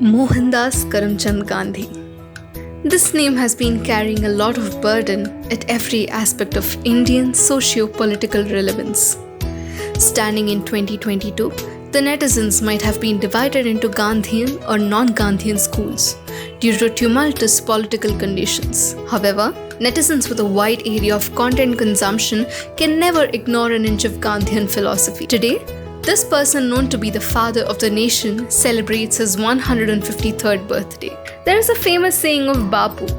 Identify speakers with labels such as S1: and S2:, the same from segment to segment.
S1: Mohandas Karamchand Gandhi. This name has been carrying a lot of burden at every aspect of Indian socio-political relevance. Standing in 2022, the netizens might have been divided into Gandhian or non-Gandhian schools due to tumultuous political conditions. However, netizens with a wide area of content consumption can never ignore an inch of Gandhian philosophy. Today, this person, known to be the father of the nation, celebrates his 153rd birthday. There is a famous saying of Bapu: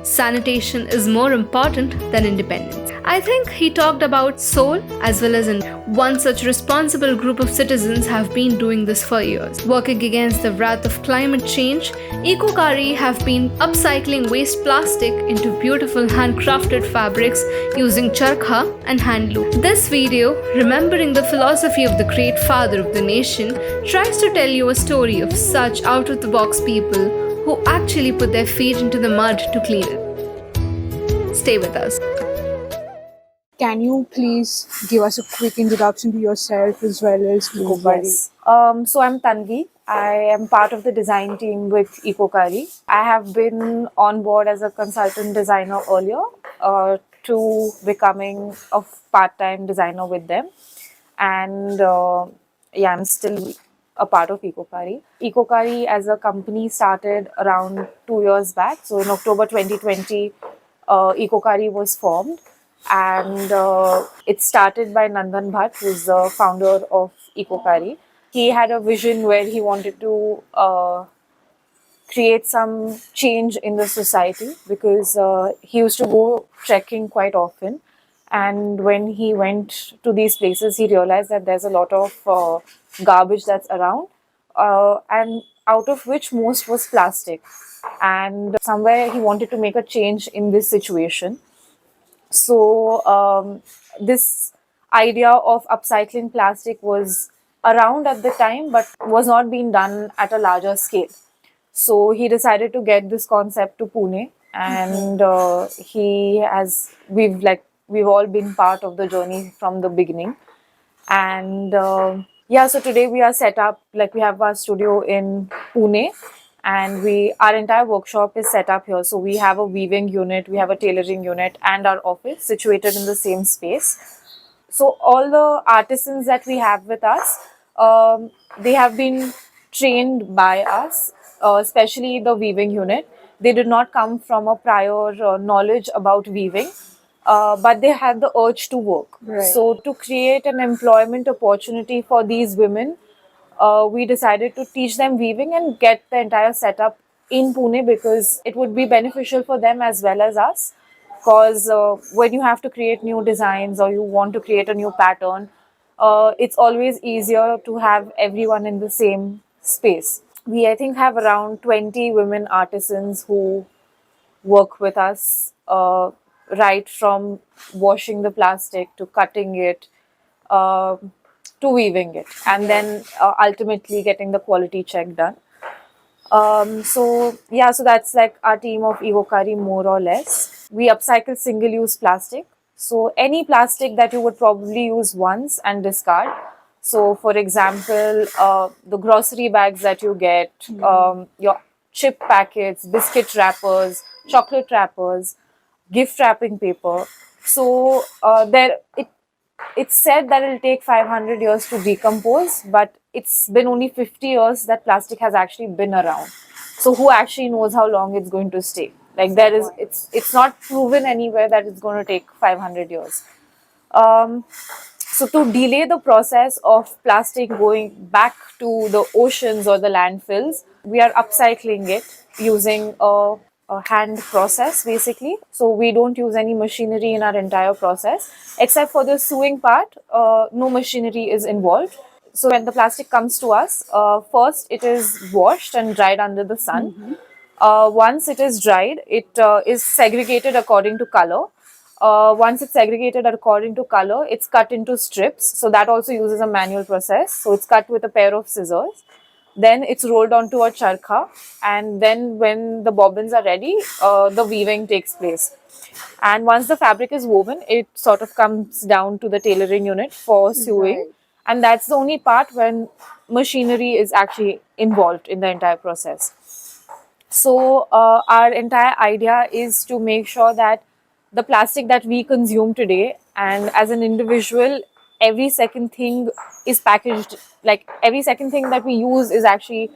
S1: sanitation is more important than independence. I think he talked about soul as well as in one such responsible group of citizens have been doing this for years. Working against the wrath of climate change, Ecokaari have been upcycling waste plastic into beautiful handcrafted fabrics using charkha and hand loom. This video, remembering the philosophy of the great father of the nation, tries to tell you a story of such out-of-the-box people who actually put their feet into the mud to clean it. Stay with us.
S2: Can you please give us a quick introduction to yourself as well as Ecokaari?
S3: Yes. So I'm Tanvi. I am part of the design team with Ecokaari. I have been on board as a consultant designer earlier to becoming a part-time designer with them. And I'm still a part of Ecokaari. Ecokaari as a company started around 2 years back. So in October 2020, Ecokaari was formed. And it started by Nandan Bhat, who's the founder of Ecokaari. He had a vision where he wanted to create some change in the society because he used to go trekking quite often. And when he went to these places, he realized that there's a lot of garbage that's around, and out of which most was plastic. And somewhere he wanted to make a change in this situation. So this idea of upcycling plastic was around at the time, but was not being done at a larger scale. So he decided to get this concept to Pune, and we've all been part of the journey from the beginning. And so today we are set up, like we have our studio in Pune, and our entire workshop is set up here. So we have a weaving unit, we have a tailoring unit, and our office situated in the same space. So all the artisans that we have with us, they have been trained by us, especially the weaving unit. They did not come from a prior knowledge about weaving, but they had the urge to work.
S2: Right.
S3: So to create an employment opportunity for these women, we decided to teach them weaving and get the entire setup in Pune because it would be beneficial for them as well as us. Because when you have to create new designs or you want to create a new pattern, it's always easier to have everyone in the same space. We, I think, have around 20 women artisans who work with us, right from washing the plastic to cutting it, to weaving it, and then ultimately getting the quality check done. So that's like our team of Ecokaari more or less. We upcycle single-use plastic. So any plastic that you would probably use once and discard. So for example, the grocery bags that you get, your chip packets, biscuit wrappers, chocolate wrappers, gift wrapping paper. So it's said that it'll take 500 years to decompose, but it's been only 50 years that plastic has actually been around. So who actually knows how long it's going to stay? Like it's not proven anywhere that it's going to take 500 years. So to delay the process of plastic going back to the oceans or the landfills, we are upcycling it using a hand process basically. So we don't use any machinery in our entire process, except for the sewing part. No machinery is involved. So when the plastic comes to us, first it is washed and dried under the sun. Once it is dried, it is segregated according to color. Once it's segregated according to color, it's cut into strips. So that also uses a manual process. So it's cut with a pair of scissors. Then it's rolled onto a charkha, and then when the bobbins are ready, the weaving takes place. And once the fabric is woven, it sort of comes down to the tailoring unit for sewing.
S2: Right.
S3: and that's the only part when machinery is actually involved in the entire process. So our entire idea is to make sure that the plastic that we consume today, and as an individual, every second thing is packaged, like every second thing that we use is actually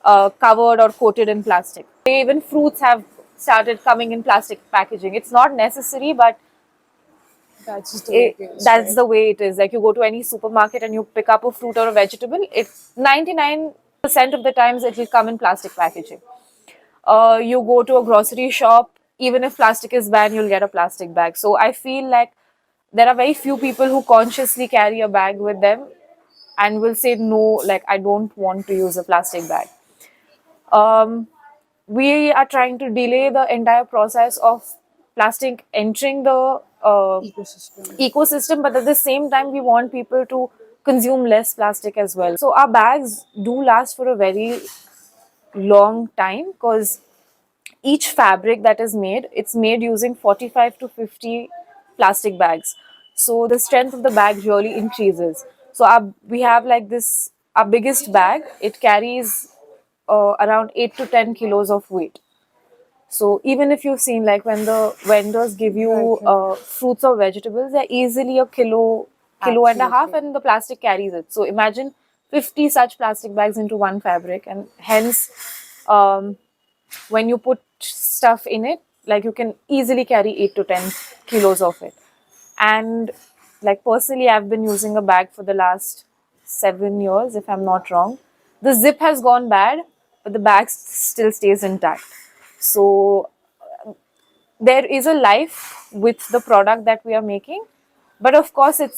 S3: covered or coated in plastic. Even fruits have started coming in plastic packaging. It's not necessary, but
S2: That's just the way it is.
S3: that's
S2: right?
S3: the way it is. Like you go to any supermarket and you pick up a fruit or a vegetable, it's 99% of the times it will come in plastic packaging. You go to a grocery shop, even if plastic is banned, you'll get a plastic bag. So I feel like there are very few people who consciously carry a bag with them and will say no, like I don't want to use a plastic bag. We are trying to delay the entire process of plastic entering the
S2: Ecosystem.
S3: ecosystem, but at the same time we want people to consume less plastic as well. So our bags do last for a very long time, because each fabric that is made, it's made using 45 to 50 plastic bags. So the strength of the bag really increases. So we have like this, our biggest bag, it carries around 8 to 10 kilos of weight. So even if you've seen, like when the vendors give you
S2: Right.
S3: fruits or vegetables, they're easily a kilo and a half,
S2: Absolutely.
S3: and the plastic carries it. So imagine 50 such plastic bags into one fabric, and hence um, when you put stuff in it, like you can easily carry 8 to 10 kilos of it. And like personally, I've been using a bag for the last 7 years, if I'm not wrong. The zip has gone bad, but the bag still stays intact. So there is a life with the product that we are making, but of course it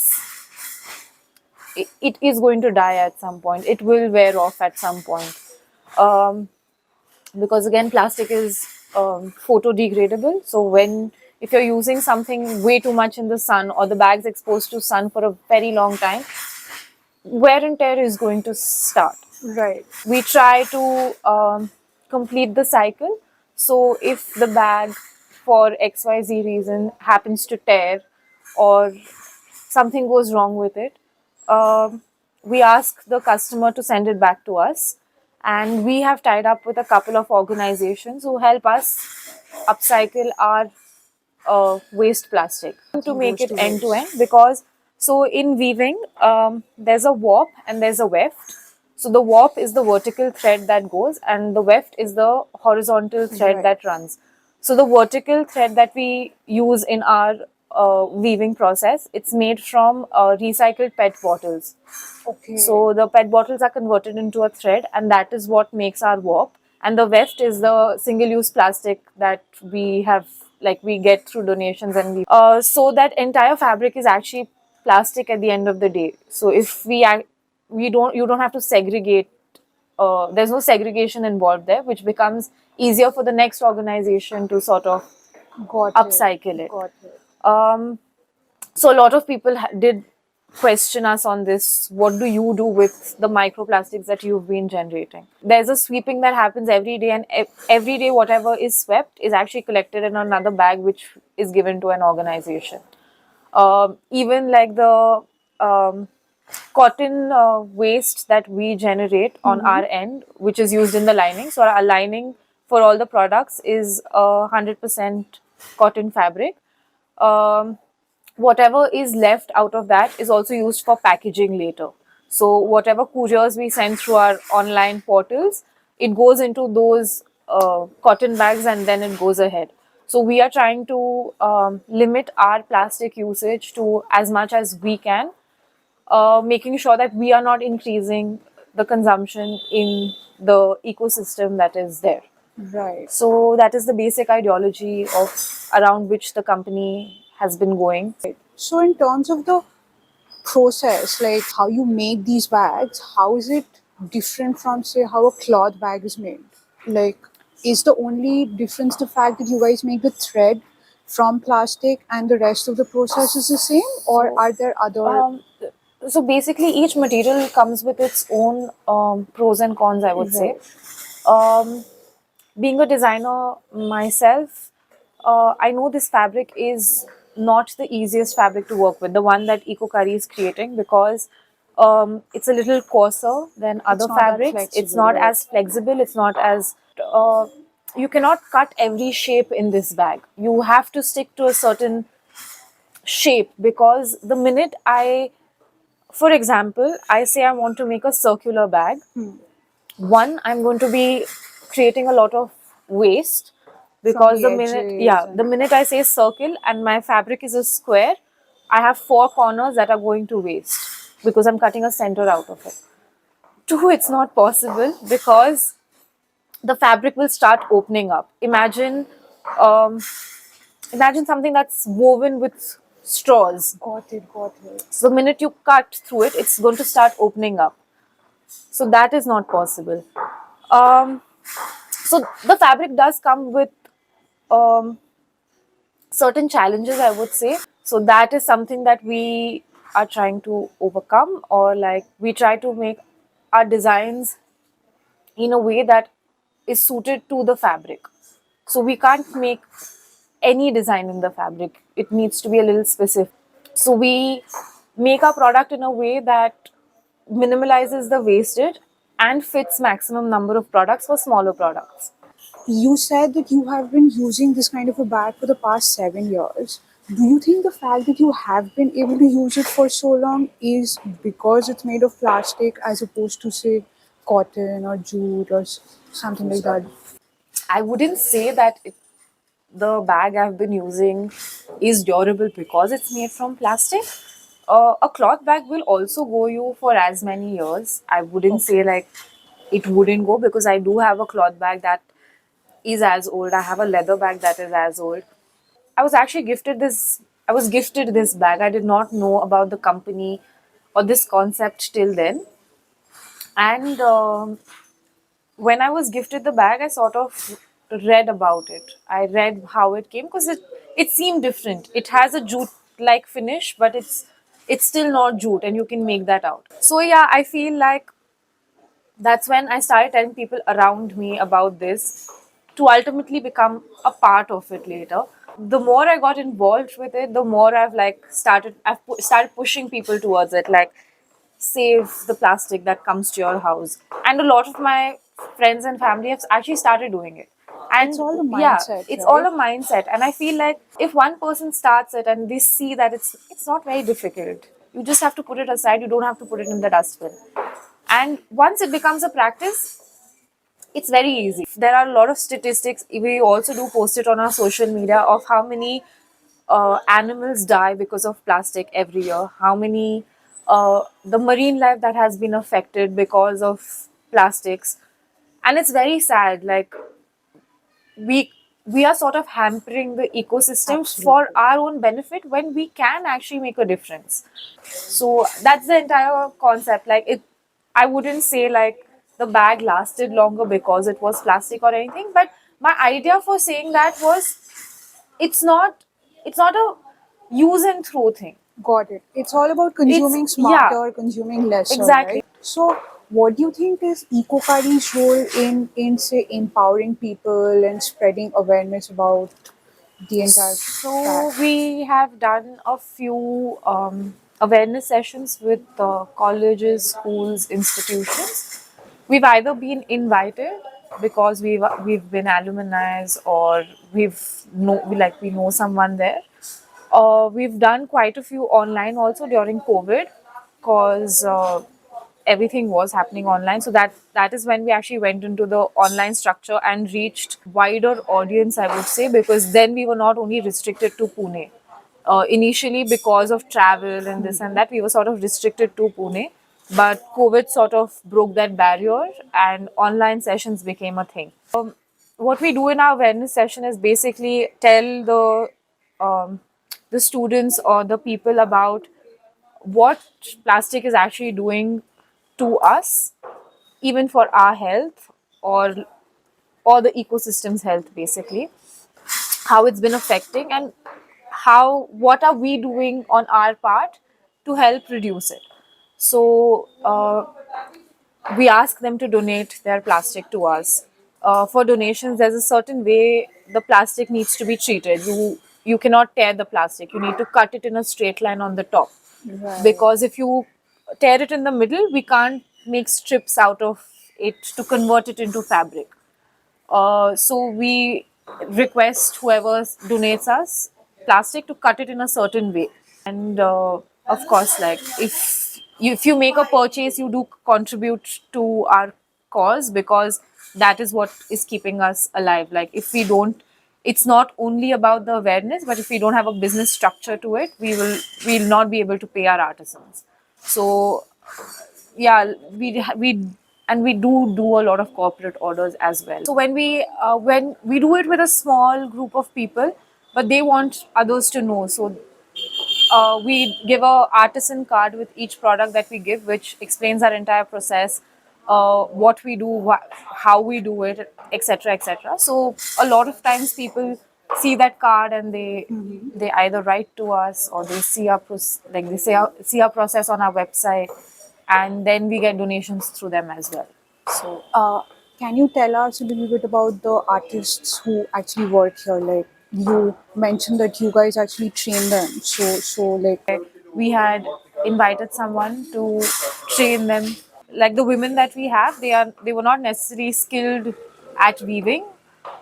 S3: is going to die at some point. It will wear off at some point. Um, because again, plastic is photo degradable. So when, if you're using something way too much in the sun, or the bag's exposed to sun for a very long time, wear and tear is going to start.
S2: Right.
S3: We try to complete the cycle. So if the bag for XYZ reason happens to tear, or something goes wrong with it, we ask the customer to send it back to us. And we have tied up with a couple of organizations who help us upcycle our waste plastic to make
S2: Goes
S3: it
S2: to
S3: end to end.
S2: waste.
S3: Because so in weaving, there's a warp and there's a weft. So the warp is the vertical thread that goes, and the weft is the horizontal thread
S2: Right.
S3: that runs. So the vertical thread that we use in our weaving process, it's made from recycled PET bottles.
S2: Okay.
S3: So the PET bottles are converted into a thread, and that is what makes our warp. And the weft is the single-use plastic that we have, like we get through donations, and so that entire fabric is actually plastic at the end of the day. So if we don't, you don't have to segregate. There's no segregation involved there, which becomes easier for the next organization to sort of
S2: Got
S3: upcycle it.
S2: Got it.
S3: So a lot of people did question us on this. What do you do with the microplastics that you've been generating? There's a sweeping that happens every day, and every day whatever is swept is actually collected in another bag, which is given to an organization. Even like the cotton waste that we generate on our end, which is used in the lining. So our lining for all the products is 100% cotton fabric. Whatever is left out of that is also used for packaging later. So whatever couriers we send through our online portals, it goes into those cotton bags, and then it goes ahead. So we are trying to limit our plastic usage to as much as we can, making sure that we are not increasing the consumption in the ecosystem that is there.
S2: Right.
S3: So that is the basic ideology of around which the company has been going.
S2: So in terms of the process, like how you make these bags, how is it different from say how a cloth bag is made? Like, is the only difference the fact that you guys make the thread from plastic and the rest of the process is the same, or are there other?
S3: So basically, each material comes with its own pros and cons, I would say. Being a designer myself, I know this fabric is not the easiest fabric to work with, the one that Ecokaari is creating, because It's a little coarser than other
S2: not that
S3: fabrics. It's
S2: flexible,
S3: not
S2: right?
S3: as flexible. It's not as you cannot cut every shape in this bag. You have to stick to a certain shape, because the minute for example, I say I want to make a circular bag, one, I'm going to be creating a lot of waste,
S2: From
S3: because
S2: the edges
S3: the
S2: and
S3: minute I say circle and my fabric is a square, I have four corners that are going to waste because I'm cutting a center out of it. Two, it's not possible because the fabric will start opening up. Um, imagine something that's woven with straws.
S2: got it.
S3: So the minute you cut through it, it's going to start opening up. So that is not possible. Um, so the fabric does come with um, certain challenges, I would say. So that is something that we are trying to overcome, or like we try to make our designs in a way that is suited to the fabric. So we can't make any design in the fabric. It needs to be a little specific. So we make our product in a way that minimalizes the wastage and fits maximum number of products for smaller products.
S2: You said that you have been using this kind of a bag for the past 7 years. Do you think the fact that you have been able to use it for so long is because it's made of plastic as opposed to, say, cotton or jute or something like that?
S3: I wouldn't say that the bag I've been using is durable because it's made from plastic. A cloth bag will also go you for as many years. I wouldn't say like it wouldn't go, because I do have a cloth bag that is as old. I have a leather bag that is as old. I was actually gifted this. I was gifted this bag. I did not know about the company or this concept till then. And when I was gifted the bag, I sort of read about it. I read how it came, because it seemed different. It has a jute like finish, but it's still not jute, and you can make that out. So yeah, I feel like that's when I started telling people around me about this, to ultimately become a part of it later. The more I got involved with it, the more I've started pushing people towards it, like save the plastic that comes to your house. And a lot of my friends and family have actually started doing it.
S2: It's
S3: And
S2: all the
S3: yeah,
S2: mindset,
S3: it's all
S2: right?
S3: a mindset. And I feel like if one person starts it and they see that it's not very difficult, you just have to put it aside. You don't have to put it in the dustbin. And once it becomes a practice, it's very easy. There are a lot of statistics. We also do post it on our social media of how many animals die because of plastic every year. How many the marine life that has been affected because of plastics, and it's very sad. Like we we are sort of hampering the ecosystem for
S2: Absolutely.
S3: our own benefit when we can actually make a difference. So that's the entire concept. Like it, I wouldn't say like the bag lasted longer because it was plastic or anything, but my idea for saying that was it's not it's not a use and throw thing.
S2: Got it. It's all about
S3: It's
S2: consuming
S3: yeah,
S2: smarter, consuming lesser,
S3: exactly.
S2: right? So, what do you think is Ecokari's role in say empowering people and spreading awareness about the entire
S3: So
S2: fact?
S3: we have done a few awareness sessions with colleges, schools, institutions. We've either been invited because we've been alumni, or we know someone there. We've done quite a few online also during COVID, because everything was happening online. So that is when we actually went into the online structure and reached wider audience, I would say, because then we were not only restricted to Pune. Initially, because of travel and this and that, we were sort of restricted to Pune. But COVID sort of broke that barrier, and online sessions became a thing. What we do in our awareness session is basically tell um, the students or the people about what plastic is actually doing to us, even for our health, or the ecosystem's health, basically, how it's been affecting, and how what are we doing on our part to help reduce it. So we ask them to donate their plastic to us. For donations, there's a certain way the plastic needs to be treated. You cannot tear the plastic. You need to cut it in a straight line on the top,
S2: Right.
S3: because if you tear it in the middle, we can't make strips out of it to convert it into fabric. So we request whoever donates us plastic to cut it in a certain way. And of course, like if you make a purchase, you do contribute to our cause, because that is what is keeping us alive. Like if we don't, it's not only about the awareness, but if we don't have a business structure to it, we'll not be able to pay our artisans. So yeah, we do a lot of corporate orders as well. So when we do it with a small group of people, but they want others to know. So we give a artisan card with each product that we give, which explains our entire process, what we do, how we do it, etc., etc. So a lot of times people see that card and they either write to us, or they see our see our process on our website, and then we get donations through them as well. So
S2: Can you tell us a little bit about the artists who actually work here? Like you mentioned that you guys actually train them. So like
S3: we had invited someone to train them. Like the women that we have, they were not necessarily skilled at weaving.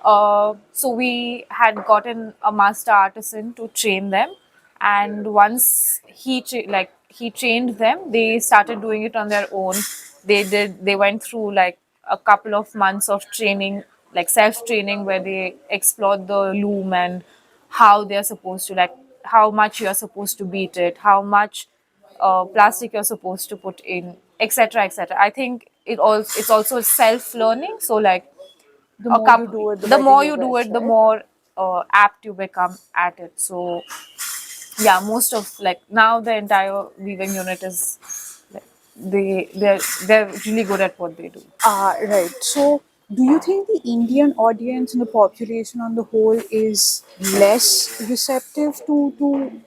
S3: So we had gotten a master artisan to train them, and once he trained them, they started doing it on their own. They went through like a couple of months of training, like self training, where they explored the loom and how they're supposed to, like how much you're supposed to beat it, how much plastic you're supposed to put in, etc., etc. I think it's also self learning. So like
S2: the more you do it, the
S3: the
S2: better
S3: more
S2: you
S3: you do
S2: get,
S3: it, the
S2: right?
S3: more apt you become at it. So yeah, most of like now the entire weaving unit is like, they're really good at what they do.
S2: Right. So, do you think the Indian audience and the population on the whole is less receptive to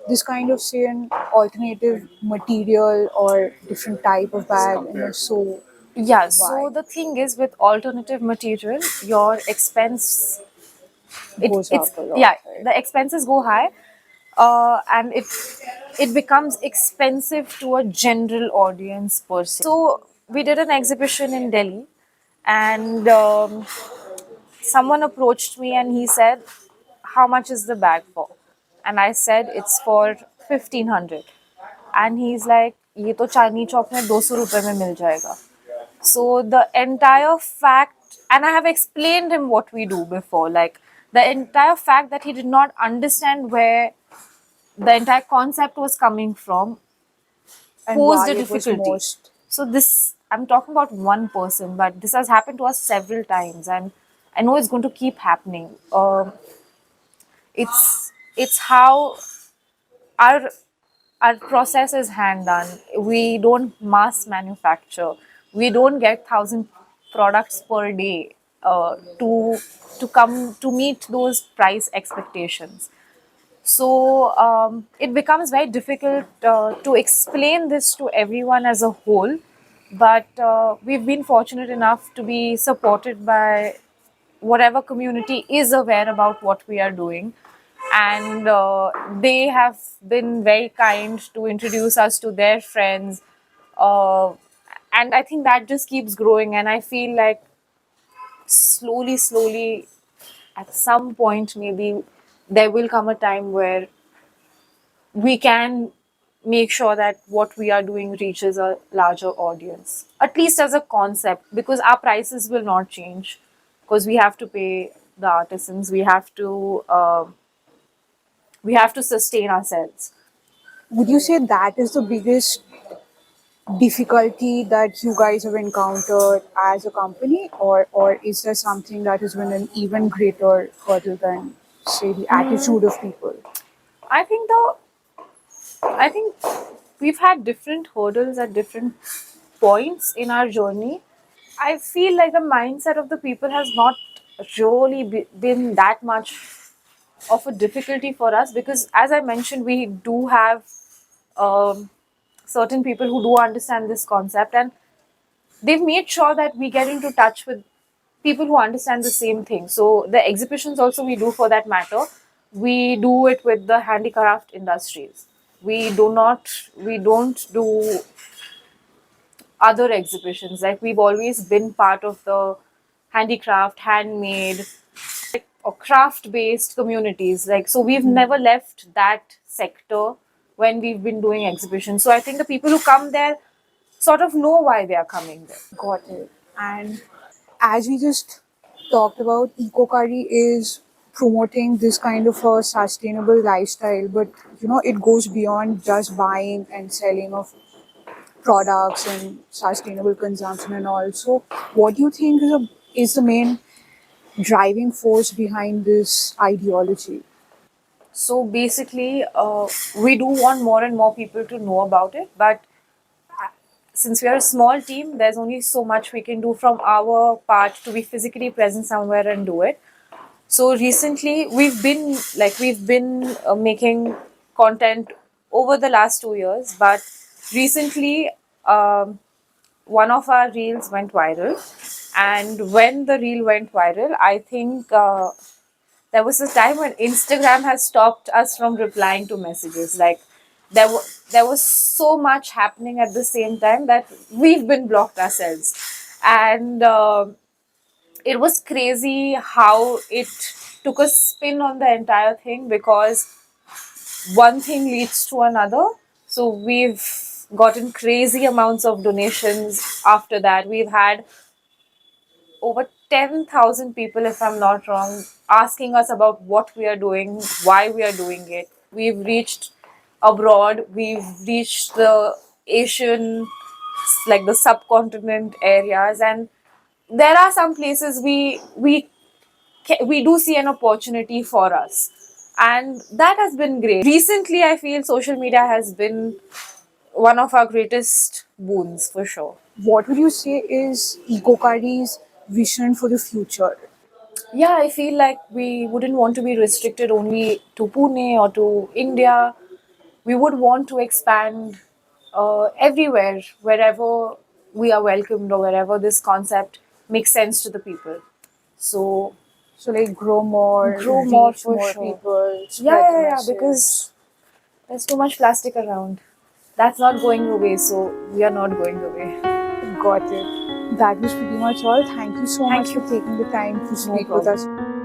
S2: this kind of, say, an alternative material or different type of bag? And if so,
S3: Yeah,
S2: why
S3: so the thing is, with alternative material, your expense
S2: goes
S3: it's
S2: up a lot,
S3: yeah,
S2: right?
S3: the expenses go high, and it becomes expensive to a general audience per se. So we did an exhibition in Delhi, and someone approached me and he said, "How much is the bag for?" And I said, "It's for 1,500." And he's like, "ये तो चांदनी चौक में 200 रुपए में मिल जाएगा." So the entire fact, and I have explained him what we do before, like the entire fact that he did not understand where the entire concept was coming from
S2: And
S3: posed
S2: why
S3: a
S2: it was
S3: difficulty.
S2: most
S3: So this, I'm talking about one person, but this has happened to us several times, and I know it's going to keep happening. It's how our our process is hand done. We don't mass manufacture. We don't get 1,000 products per day to come to meet those price expectations. So it becomes very difficult to explain this to everyone as a whole. But we've been fortunate enough to be supported by whatever community is aware about what we are doing. And they have been very kind to introduce us to their friends. Uh, and I think that just keeps growing. And I feel like slowly, at some point, maybe there will come a time where we can make sure that what we are doing reaches a larger audience, at least as a concept, because our prices will not change, because we have to pay the artisans, we have to sustain ourselves.
S2: would you say that is the biggest difficulty that you guys have encountered as a company, or is there something that has been an even greater hurdle than, say, the attitude of people?
S3: I think the I think we've had different hurdles at different points in our journey. I feel like the mindset of the people has not really been that much of a difficulty for us, because, as I mentioned, we do have um, certain people who do understand this concept, and they've made sure that we get into touch with people who understand the same thing. So the exhibitions also we do, for that matter, we do it with the handicraft industries. We don't do other exhibitions. Like, we've always been part of the handicraft, handmade, or craft based communities. Like, so we've never left that sector when we've been doing exhibitions. So I think the people who come there sort of know why they are coming there.
S2: Got it. And as we just talked about, Ecokaari is promoting this kind of a sustainable lifestyle, but it goes beyond just buying and selling of products and sustainable consumption and all. So, what do you think is the main driving force behind this ideology?
S3: So basically, we do want more and more people to know about it, but since we are a small team, there's only so much we can do from our part to be physically present somewhere and do it. So recently, we've been making content over the last 2 years, but recently, one of our reels went viral, and when the reel went viral, I think there was a time when Instagram has stopped us from replying to messages. Like, there was so much happening at the same time that we've been blocked ourselves, and it was crazy how it took a spin on the entire thing, because one thing leads to another. So we've gotten crazy amounts of donations after that. We've had over 10,000 people, if I'm not wrong, asking us about what we are doing, why we are doing it. We've reached abroad, we've reached the Asian, like the subcontinent areas, and there are some places we do see an opportunity for us, and that has been great. Recently, I feel social media has been one of our greatest boons for sure.
S2: What would you say is Ecokaari's vision for the future?
S3: Yeah, I feel like we wouldn't want to be restricted only to Pune or to India. We would want to expand everywhere, wherever we are welcomed or wherever this concept makes sense to the people. So,
S2: So, like, grow more,
S3: grow more
S2: reach
S3: for
S2: more
S3: sure.
S2: people,
S3: Yeah,
S2: spread the
S3: yeah, yeah,
S2: message.
S3: because there's too much plastic around. That's not going away, so we are not going away.
S2: Got it. That was pretty much all. Thank you so much
S3: Thank
S2: for
S3: you.
S2: taking the time to
S3: No
S2: speak with us.
S3: problem.